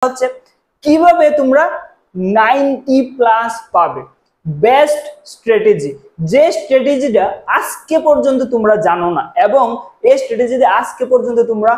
হচ্ছে কিভাবে তোমরা 90+ পাবে। বেস্ট স্ট্র্যাটেজি, যে স্ট্র্যাটেজিটা আজকে পর্যন্ত তোমরা জানো না এবং এই স্ট্র্যাটেজিতে আজকে পর্যন্ত তোমরা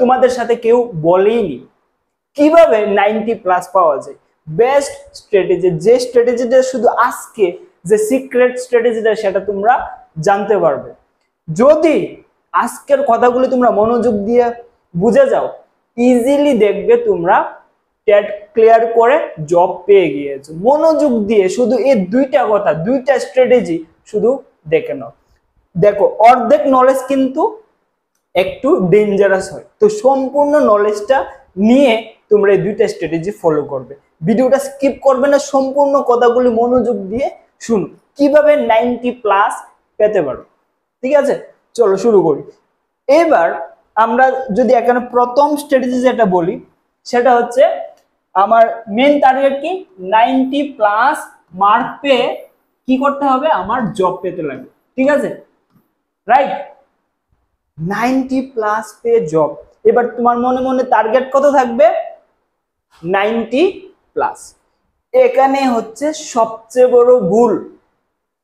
তোমাদের সাথে কেউ বলেইনি কিভাবে 90+ পাওয়া যায়। বেস্ট স্ট্র্যাটেজি, যে স্ট্র্যাটেজিটা শুধু আজকে, যে সিক্রেট স্ট্র্যাটেজিটা সেটা তোমরা জানতে পারবে যদি আজকের কথাগুলো তোমরা মনোযোগ দিয়ে বুঝে যাও। ইজিলি দেখবে তোমরা টেট ক্লিয়ার করে জব পেয়ে গিয়েছো। মনোযোগ দিয়ে শুধু এই দুইটা কথা, দুইটা স্ট্র্যাটেজি শুধু দেখে নাও। দেখো, অর্ধেক নলেজ কিন্তু একটু ডেঞ্জারাস হয়, তো সম্পূর্ণ নলেজটা নিয়ে তোমরা এই দুইটা স্ট্র্যাটেজি ফলো করবে। ভিডিওটা স্কিপ করবে না, সম্পূর্ণ কথাগুলি মনোযোগ দিয়ে শুনো কিভাবে 90+ পেতে পারো। ঠিক আছে, চলো শুরু করি। এবার আমরা যদি এখানে প্রথম স্ট্র্যাটেজি যেটা বলি সেটা হচ্ছে আমার মেন টার্গেট কি 90+ মার্ক পেয়ে কি করতে হবে, আমার জব পেতে লাগবে। ঠিক আছে, রাইট, 90+ পেয়ে জব। এবার তোমার মনে মনে টার্গেট কত থাকবে, 90+। এখানে হচ্ছে সবচেয়ে বড় ভুল,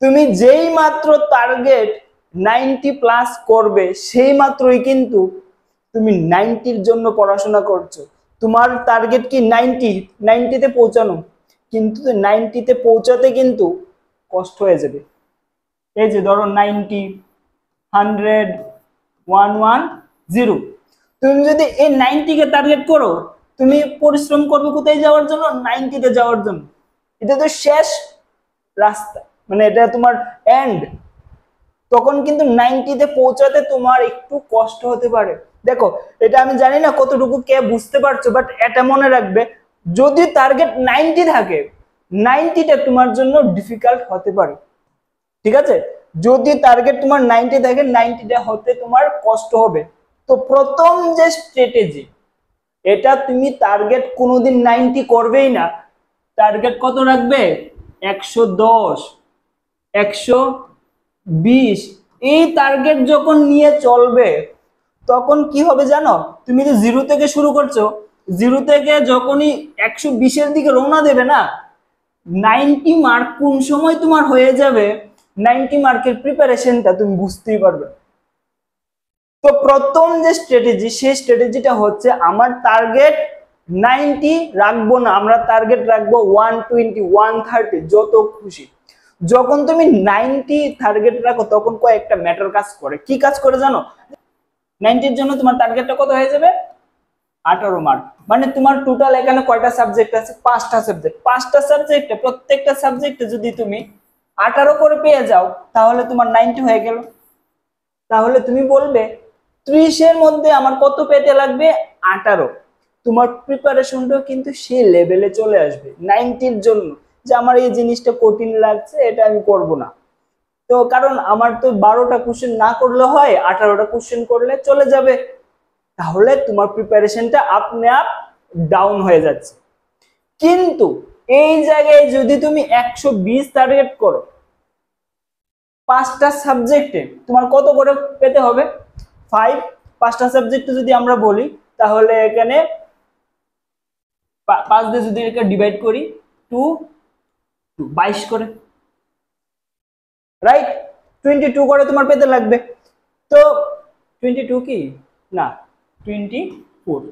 তুমি যেই মাত্র টার্গেট 90+ করবে সেই মাত্রই কিন্তু তুমি 90-র জন্য পড়াশোনা করছো। তোমার টার্গেট কি 90-তে পৌঁছানো, কিন্তু 90-তে পৌঁছাতে কিন্তু কষ্ট হয়ে যাবে। এই যে ধরো 90, 100, 110, তুমি যদি এই 90-কে টার্গেট করো, তুমি পরিশ্রম করবে কোথায় যাওয়ার জন্য, 90-তে যাওয়ার জন্য। এটা তো শেষ রাস্তা, মানে এটা তোমার এন্ড। তখন কিন্তু 90-তে পৌঁছাতে তোমার একটু কষ্ট হতে পারে। দেখো, এটা আমি জানি না কতটুকু কে বুঝতে পারছো, বাট এটা মনে রাখবে, যদি টার্গেট 90 থাকে, 90টা তোমার জন্য ডিফিকাল্ট হতে পারে। ঠিক আছে, যদি টার্গেট তোমার 90 থাকে, 90টা হতে তোমার কষ্ট হবে। তো প্রথম যে স্ট্র্যাটেজি, এটা তুমি টার্গেট কোনোদিন 90 করবেই না, টার্গেট কত রাখবে, 110, 120। এই টার্গেট যখন নিয়ে চলবে তখন কি হবে জানো, তুমি যে জিরো থেকে শুরু করছো, জিরো থেকে যখনই 120-এর দিকে রওনা দেবে না, 90 মার্ক কোন সময় তোমার হয়ে যাবে, 90 মার্কের প্রিপারেশনটা তুমি বুঝতেই পারবে। তো প্রথম যে স্ট্র্যাটেজি, সেই স্ট্র্যাটেজিটা হচ্ছে আমার টার্গেট 90 রাখবো না, আমরা টার্গেট রাখবো 120, 130, যত খুশি। যখন তুমি 90 টার্গেট রাখো তখন কয়েকটা ম্যাটার কাজ করে। কি কাজ করে জানো, 90-এর জন্য তোমার টার্গেটটা কত হয়ে যাবে, 18 মার্ক। মানে তোমার টোটাল এখানে কয়টা সাবজেক্ট আছে, 5টা সাবজেক্ট। 5টা সাবজেক্টে প্রত্যেকটা সাবজেক্টে যদি তুমি 18 করে পেয়ে যাও, তাহলে তোমার 90 হয়ে গেল। তাহলে তুমি বলবে 30-এর মধ্যে আমার কত পেতে লাগবে, 18। তোমার প্রিপারেশনটাও কিন্তু সেই লেভেলে চলে আসবে 90-র জন্য, যে আমার এই জিনিসটা কঠিন লাগছে, এটা আমি করব না। তো কারণ আমার তো 12টা কোশ্চেন না করলে হয়, 18টা কোশ্চেন করলে চলে যাবে। তাহলে তোমার প্রিপারেশনটা আপনি আপ ডাউন হয়ে যাচ্ছে। কিন্তু এই জায়গায় যদি তুমি 120 টার্গেট করো, 5টা সাবজেক্টে তোমার কত করে পেতে হবে, 5। 5টা সাবজেক্টে যদি আমরা বলি, তাহলে এখানে 5 দিয়ে যদি এটা ডিভাইড করি, 2, 22 করে, রাইট, 22 করে তোমার পেতে লাগবে। তো 22 কি না, 24,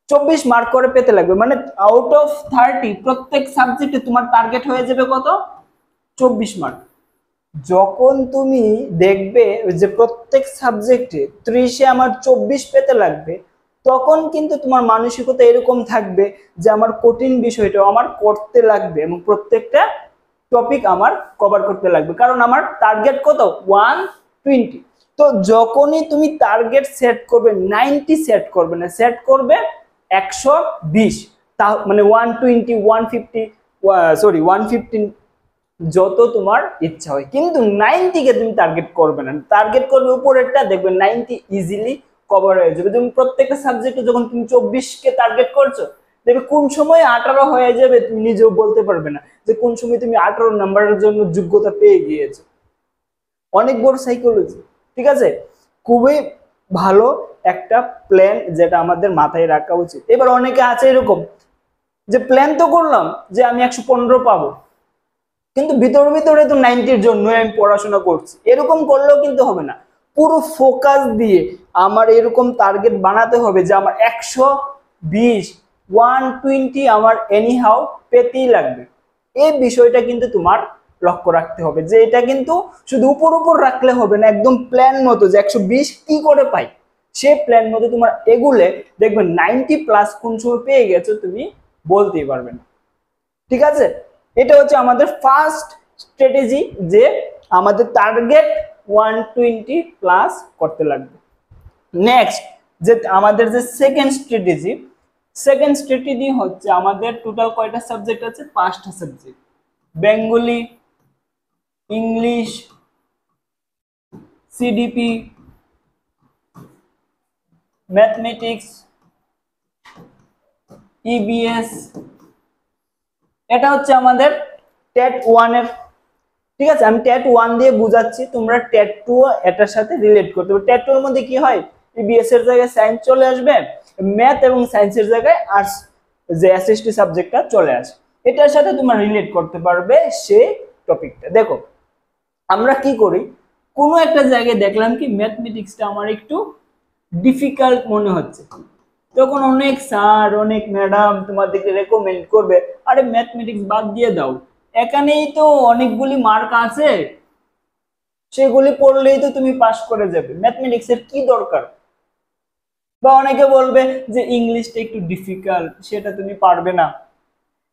24 মার্ক করে পেতে লাগবে। মানে আউট অফ 30 প্রত্যেক সাবজেক্টে তোমার টার্গেট হয়ে যাবে কত, 24 মার্ক। যখন তুমি দেখবে যে প্রত্যেক সাবজেক্টে 30-এ আমার 24 পেতে লাগবে, তখন কিন্তু তোমার মানসিকতা এরকম থাকবে যে আমার কঠিন বিষয়টা আমার করতে লাগবে এবং প্রত্যেকটা টপিক আমার কভার করতে লাগবে, কারণ আমার টার্গেট কত, 120। তো যখনই তুমি টার্গেট সেট করবে, 90 সেট করবে না, সেট করবে 120, তা মানে 120, 150, সরি 115, যত তোমার ইচ্ছা হয়। কিন্তু 90-কে তুমি টার্গেট করবে না, টার্গেট করবে উপরেরটা, দেখবে 90 ইজিলি কভার হয়ে যাবে। তুমি প্রত্যেকটা সাবজেক্টে যখন তুমি 24-কে টার্গেট করছো, দেখবে কোন সময় 18 হয়ে যাবে তুমি নিজেও বলতে পারবে না যে কোন সময় তুমি 18 নাম্বারের জন্য যোগ্যতা পেয়ে গিয়েছো। অনেক বড় সাইকোলজি, ঠিক আছে, খুবই ভালো একটা প্ল্যান যেটা আমাদের মাথায় রাখা উচিত। এবার অনেকে আছে এরকম যে প্ল্যান তো করলাম যে আমি 115 পাবো, কিন্তু ভিতরে ভিতরে তো 90-র জন্য আমি পড়াশোনা করছি, এরকম করলেও কিন্তু হবে না। পুরো ফোকাস দিয়ে আমার এরকম টার্গেট বানাতে হবে যে আমার 120 120 আমার এনিহাউ পেতেই লাগবে। এই বিষয়টা কিন্তু তোমার লক্ষ্য রাখতে হবে, যে এটা কিন্তু শুধু উপর উপর রাখলে হবে না, একদম প্ল্যান মতো যে 120 কি করে পাই সে প্ল্যান মতো তোমার এগুলে দেখবে 90+ কোন সময় পেয়ে গেছো তুমি বলতেই পারবে না। ঠিক আছে, এটা হচ্ছে আমাদের ফার্স্ট স্ট্র্যাটেজি, যে আমাদের টার্গেট 120+ করতে লাগবে। নেক্সট যে আমাদের যে সেকেন্ড স্ট্র্যাটেজি হচ্ছে আমাদের টোটাল কয়টা সাবজেক্ট আছে? 5টা subject, Bengali, English, CDP, mathematics, EBS. এটা হচ্ছে আমাদের টেট 1 এর। ঠিক আছে, আমি টেট 1 দিয়ে বুঝাচ্ছি, তোমরা টেট 2 এটার সাথে রিলেট করতে পারো। টেট 2 এর মধ্যে কি হয়, ইবিএস এর জায়গায় সায়েন্স চলে আসবে, ম্যাথ এবং সায়েন্সের জায়গায় আর্টস যে এসএসটি সাবজেক্টটা চলে আসে, এটার সাথে তোমরা রিলেট করতে পারবে সেই টপিকটা। দেখো আমরা কি করি, কোনো একটা জায়গায় দেখলাম কি ম্যাথমেটিক্সটা আমার একটু ডিফিকাল্ট মনে হচ্ছে, তখন অনেক স্যার অনেক ম্যাডাম তোমাদেরকে রেকমেন্ড করবে, আরে ম্যাথমেটিক্স বাদ দিয়ে দাও, এখানেই তো অনেকগুলি মার্ক আছে, সেগুলি পড়লেই তো তুমি পাস করে যাবে, ম্যাথমেটিক্সের কি দরকার। বা অনেকে বলবে যে ইংলিশটা একটু ডিফিকাল্ট, সেটা তুমি পারবে না,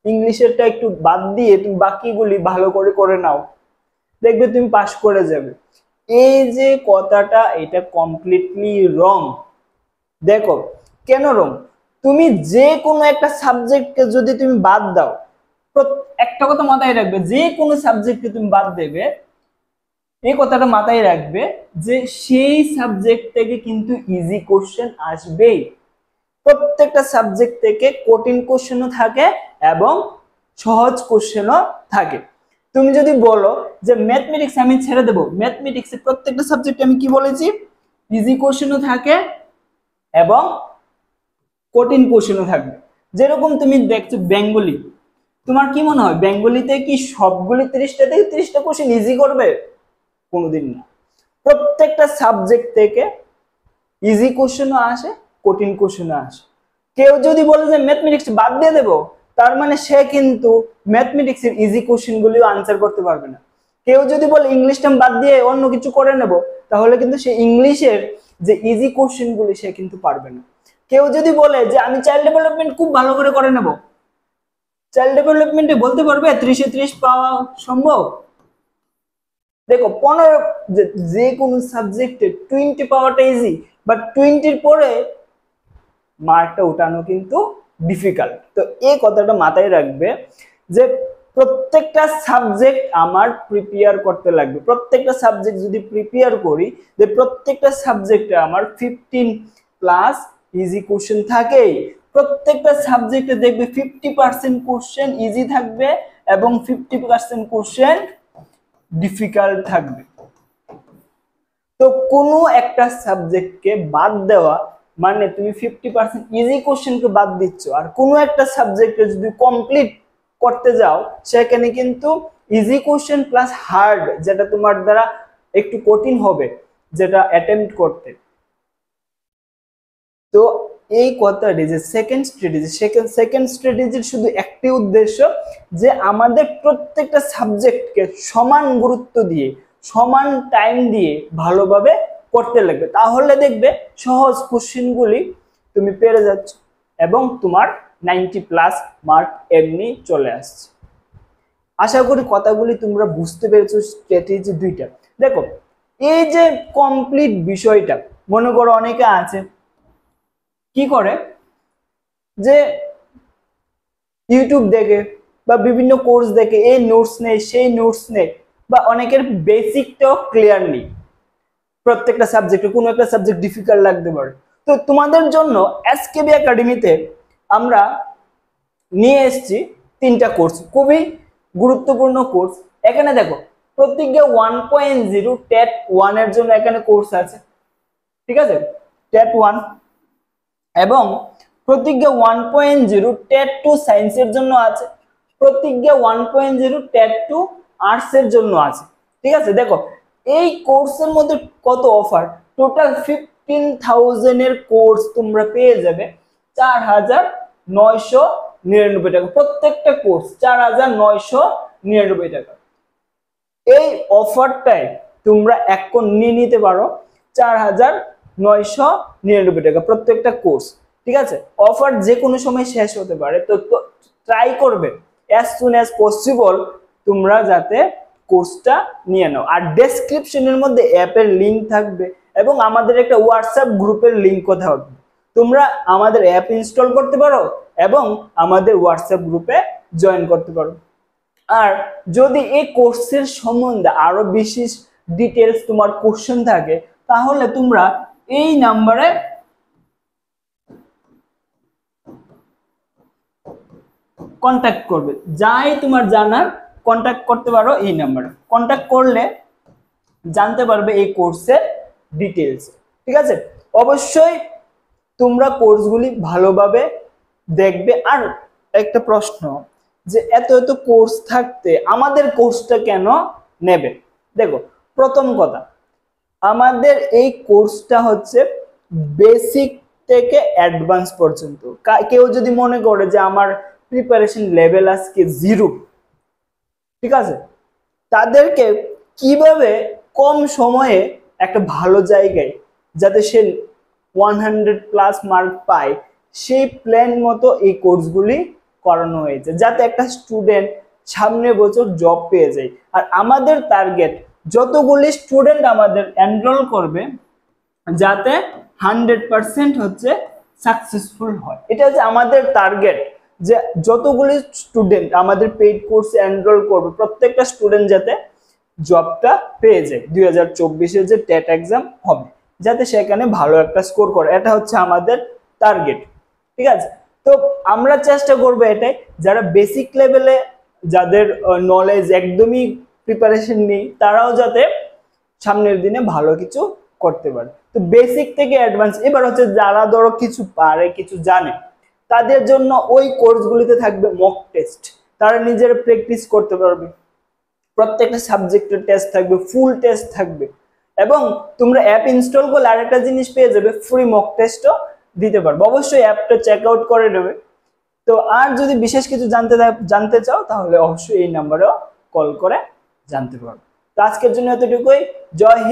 ইংলিশেরটা একটু বাদ দিয়ে তুমি বাকিগুলি ভালো করে করে নাও, দেখবে তুমি পাস করে যাবে। এই যে কথাটা, এটা কমপ্লিটলি রং। দেখো কেন রং, তুমি যে কোনো একটা সাবজেক্টকে যদি তুমি বাদ দাও, একটা কথা মাথায় রাখবে, যে কোনো সাবজেক্টকে তুমি বাদ দেবে, এই কথাটা মাথায় রাখবে যে সেই সাবজেক্ট থেকে কিন্তু ইজি কোশ্চেন আসবেই। প্রত্যেকটা সাবজেক্ট থেকে কঠিন কোশ্চেনও থাকে এবং সহজ কোশ্চেনও থাকে। তুমি যদি বলো যে ম্যাথমেটিক্স আমি ছেড়ে দেবো, ম্যাথমেটিক্সের প্রত্যেকটা সাবজেক্টে আমি কি বলেছি, ইজি কোশ্চেনও থাকে এবং কঠিন কোশ্চেনও থাকবে। যেরকম তুমি দেখছো বেঙ্গলি, তোমার কি মনে হয় বেঙ্গলিতে কি সবগুলি 30টা থেকে 30টা কোশ্চেন ইজি করবে? কোনোদিন না। প্রত্যেকটা সাবজেক্ট থেকে ইজি কোশ্চেনও আসে, কঠিন কোশ্চেনও আসে। কেউ যদি বলে যে ম্যাথমেটিক্স বাদ দিয়ে দেবো, তার মানে সে কিন্তু ম্যাথমেটিক্সের ইজি কোশ্চেনগুলিও আনসার করতে পারবে না। কেউ যদি বলে ইংলিশটা বাদ দিয়ে অন্য কিছু করে নেব, তাহলে কিন্তু সে ইংলিশের যে ইজি কোশ্চেনগুলি সে কিন্তু পারবে না। কেউ যদি বলে যে আমি চাইল্ড ডেভেলপমেন্ট খুব ভালো করে নেব, চাইল্ড ডেভেলপমেন্টে বলতে পারবে 30-এ 30 পাওয়া সম্ভব? দেখো 15 যে কোনো সাবজেক্টে 20 পাওয়াটা ইজি, বাট 20-র পরে মার্কটা উঠানো কিন্তু ডিফিকাল্ট। তো এই কথাটা মাথায় রাখবে যে প্রত্যেকটা সাবজেক্ট আমার প্রিপেয়ার করতে লাগবে। প্রত্যেকটা সাবজেক্ট যদি প্রিপেয়ার করি, যে প্রত্যেকটা সাবজেক্টে আমার 15+ ইজি কোশ্চেন থাকে, প্রত্যেকটা সাবজেক্টে দেখবে 50% কোশ্চেন ইজি থাকবে এবং 50% কোশ্চেন ডিফিকাল্ট থাকবে। তো কোনো একটা সাবজেক্টকে বাদ দেওয়া মানে তুমি 50% ইজি কোশ্চেনকে বাদ দিচ্ছ, আর কোনো একটা সাবজেক্টে যদি কমপ্লিট করতে যাও, সেখানে কিন্তু ইজি কোশ্চেন প্লাস হার্ড, যেটা তোমার দ্বারা একটু কঠিন হবে যেটা অ্যাটেম্প্ট করতে। তো এই কথাটি যে সেকেন্ড স্ট্র্যাটেজির শুধু একটি উদ্দেশ্য, যে আমাদের প্রত্যেকটা সাবজেক্টকে সমান গুরুত্ব দিয়ে সমান টাইম দিয়ে ভালোভাবে করতে লাগবে, তাহলে দেখবে সহজ কোশ্চেনগুলি তুমি পেরে যাচ্ছ এবং তোমার 90+ মার্ক এমনি চলে আসছে। আশা করি কথাগুলি তোমরা বুঝতে পেরেছো। স্ট্র্যাটেজি দুইটা। দেখো এই যে কমপ্লিট বিষয়টা, মনে করো অনেকে আছে কি করে যে ইউটিউব দেখে বা বিভিন্ন কোর্স দেখে, এই নোটস নেই সেই নোটস নেই, বা অনেকের বেসিকটাও ক্লিয়ার নেই, প্রত্যেকটা সাবজেক্টে কোনো একটা সাবজেক্ট ডিফিকাল্ট লাগতে পারে। তো তোমাদের জন্য এসকেবি একাডেমিতে আমরা নিয়ে এসেছি 3টা কোর্স, খুবই গুরুত্বপূর্ণ কোর্স। এখানে দেখো প্রতিজ্ঞা 1.0 টেট 1 এর জন্য এখানে কোর্স আছে, ঠিক আছে। টেট 1 এবং প্রতিজ্ঞা 1.0 টেট 2 সায়েন্সের জন্য আছে, প্রতিজ্ঞা 1.0 টেট 2 আর্টস এর জন্য আছে। ঠিক আছে, দেখো এই কোর্সের মধ্যে কত অফার, টোটাল 15,000 এর কোর্স তোমরা পেয়ে যাবে 4,999 টাকা, প্রত্যেকটা কোর্স 4,999 টাকা। এই অফারটাই তোমরা এখন নিয়ে নিতে পারো 4,999 টাকা প্রত্যেকটা কোর্স। ঠিক আছে, অফার যে কোনো সময় শেষ হতে পারে, তো ট্রাই করবে as soon as possible তোমরা যাতে কোর্সটা নিয়ে নাও। আর ডেসক্রিপশনের মধ্যে অ্যাপের লিংক থাকবে এবং আমাদের একটা হোয়াটসঅ্যাপ গ্রুপের লিংক কোথাও হবে, তোমরা আমাদের অ্যাপ ইনস্টল করতে পারো এবং আমাদের হোয়াটসঅ্যাপ গ্রুপে জয়েন করতে পারো। আর যদি এই কোর্সের সম্বন্ধে আরো বেশি ডিটেলস তোমার কোশ্চেন থাকে তাহলে তোমরা এই নাম্বারে কন্ট্যাক্ট করবে, যাই তোমার জানার কন্ট্যাক্ট করতে পারো, এই নাম্বারে কন্ট্যাক্ট করলে জানতে পারবে এই কোর্সের ডিটেলস। ঠিক আছে, অবশ্যই তোমরা কোর্সগুলি ভালোভাবে দেখবে। আর একটা প্রশ্ন যে এত এত কোর্স থাকতে আমাদের কোর্সটা কেন নেবে? দেখো, প্রথম কথা, আমাদের এই কোর্সটা হচ্ছে বেসিক থেকে অ্যাডভান্স পর্যন্ত। কেউ যদি মনে করে যে আমার প্রিপারেশন লেভেল আজকে 0, ঠিক আছে, তাদেরকে কিভাবে কম সময়ে একটা ভালো জায়গায় যাতে সে 100+ মার্ক পায় সেই প্ল্যান মতো এই কোর্সগুলি করানো হয়েছে, যাতে একটা স্টুডেন্ট সামনের বছর জব পেয়ে যায়। আর আমাদের টার্গেট যতগুলি স্টুডেন্ট আমাদের এনরোল করবে যাতে 100% হচ্ছে সাকসেসফুল হয়, এটা হচ্ছে আমাদের টার্গেট। যে যতগুলি স্টুডেন্ট আমাদের পেইড কোর্সে এনরোল করবে প্রত্যেকটা স্টুডেন্ট যাতে জবটা পেয়ে যায় 2024-এর যে টেট এক্সাম হবে, যাতে সেখানে ভালো একটা স্কোর করে, এটা হচ্ছে আমাদের টার্গেট। ঠিক আছে, তো আমরা চেষ্টা করবো এটাই, যারা বেসিক লেভেলে যাদের নলেজ একদমই প্রিপারেশন নেই তারাও যাতে সামনের দিনে ভালো কিছু করতে পারে। তো বেসিক থেকে অ্যাডভান্স, এবার হচ্ছে যারা ধরো কিছু পারে কিছু জানে তাদের জন্য ওই কোর্সগুলিতে থাকবে মক টেস্ট, তারা নিজেরা প্র্যাকটিস করতে পারবে, প্রত্যেকটা সাবজেক্টের টেস্ট থাকবে, ফুল টেস্ট থাকবে। এবং তোমরা অ্যাপ ইনস্টল করলে আরেকটা জিনিস পেয়ে যাবে, ফ্রি মক টেস্টও দিতে পারবে। অবশ্যই অ্যাপটা চেক আউট করে নেবে। তো আর যদি বিশেষ কিছু জানতে চাও তাহলে অবশ্যই এই নাম্বারেও কল করে জানতে পারো। তো আজকের জন্য এতটুকুই। জয় হিন্দ।